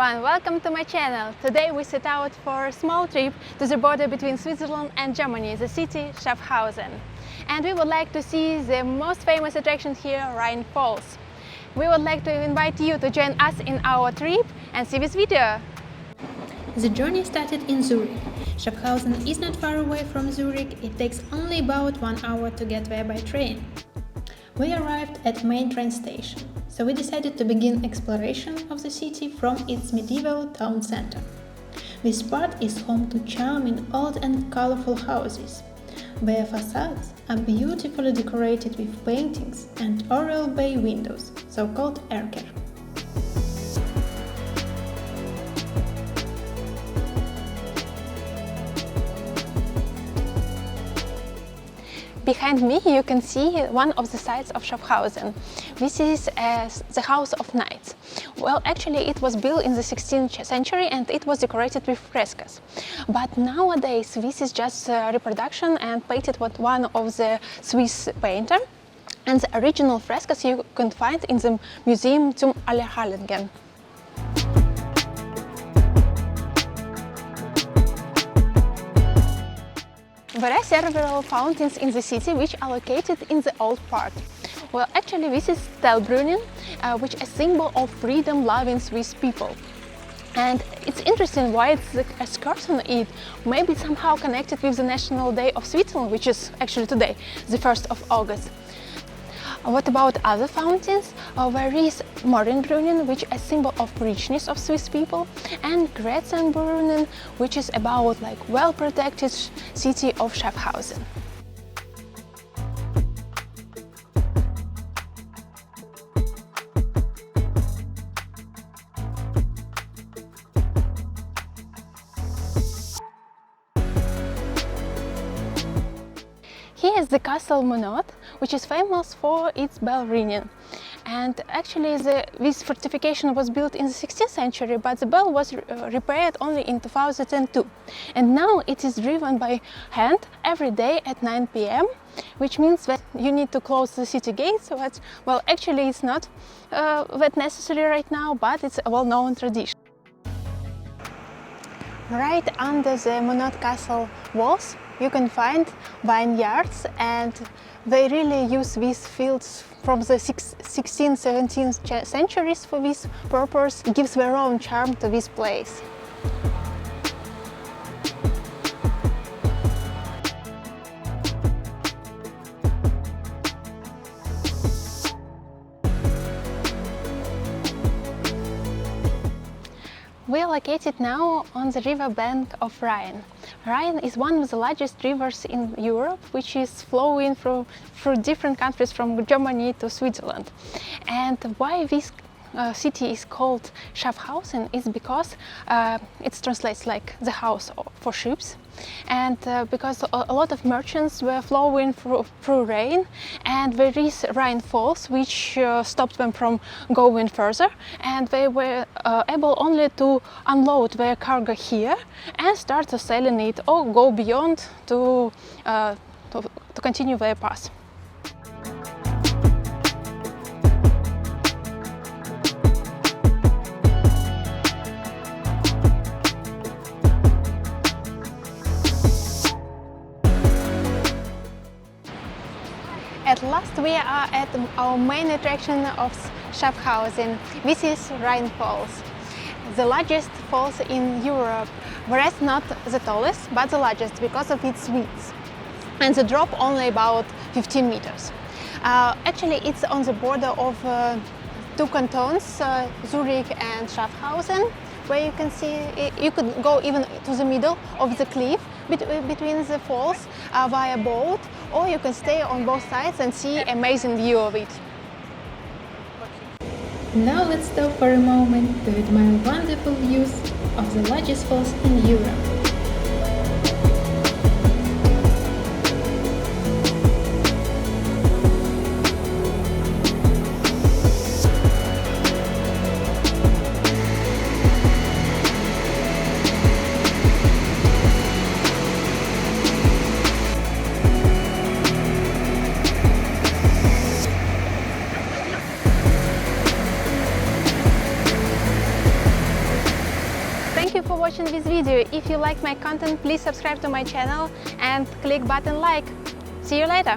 everyone, welcome to my channel. Today we set out for a small trip to the border between Switzerland and Germany, the city Schaffhausen. And we would like to see the most famous attraction here, Rhine Falls. We would like to invite you to join us in our trip and see this video. The journey started in Zurich. Schaffhausen is not far away from Zurich, it takes only about 1 hour to get there by train. We arrived at main train station, so we decided to begin exploration of the city from its medieval town center. This part is home to charming old and colorful houses. Their facades are beautifully decorated with paintings and oriel bay windows, so-called Erker. Behind me you can see one of the sites of Schaffhausen. This is the House of Knights. Well, actually it was built in the 16th century and it was decorated with frescoes. But nowadays this is just a reproduction and painted with one of the Swiss painter. And the original frescoes you can find in the Museum zum Allerheiligen. There are several fountains in the city which are located in the old part. Well, actually this is Stellbrunnen, which is a symbol of freedom-loving Swiss people. And it's interesting why it's a skirt on it, maybe somehow connected with the National Day of Switzerland, which is actually today, the 1st of August. What about other fountains? There is Marienbrunnen, which is a symbol of richness of Swiss people, and Grätzenbrunnen, which is about well-protected city of Schaffhausen. Here is the castle Munot, which is famous for its bell ringing. And actually this fortification was built in the 16th century, but the bell was repaired only in 2002. And now it is driven by hand every day at 9 p.m, which means that you need to close the city gates. So that's, well, actually it's not that necessary right now, but it's a well-known tradition. Right under the Munot castle walls you can find vineyards, and they really use these fields from the 16th, 17th centuries for this purpose. It gives their own charm to this place. We are located now on the river bank of Rhine. Rhine is one of the largest rivers in Europe, which is flowing through different countries from Germany to Switzerland. And why this city is called Schaffhausen is because it translates like the house for ships, and because a lot of merchants were flowing through Rhine, and there is Rhine Falls which stopped them from going further, and they were able only to unload their cargo here and start to sailing it or go beyond to continue their path. At last we are at our main attraction of Schaffhausen. This is Rhine Falls, the largest falls in Europe, whereas not the tallest, but the largest because of its width. And the drop only about 15 meters. Actually it's on the border of two cantons, Zurich and Schaffhausen, where you can see, you could go even to the middle of the cliff between the falls via boat, or you can stay on both sides and see amazing view of it. Now let's stop for a moment to admire wonderful views of the largest falls in Europe. Thank you for watching this video. If you like my content, please subscribe to my channel and click button like. See you later!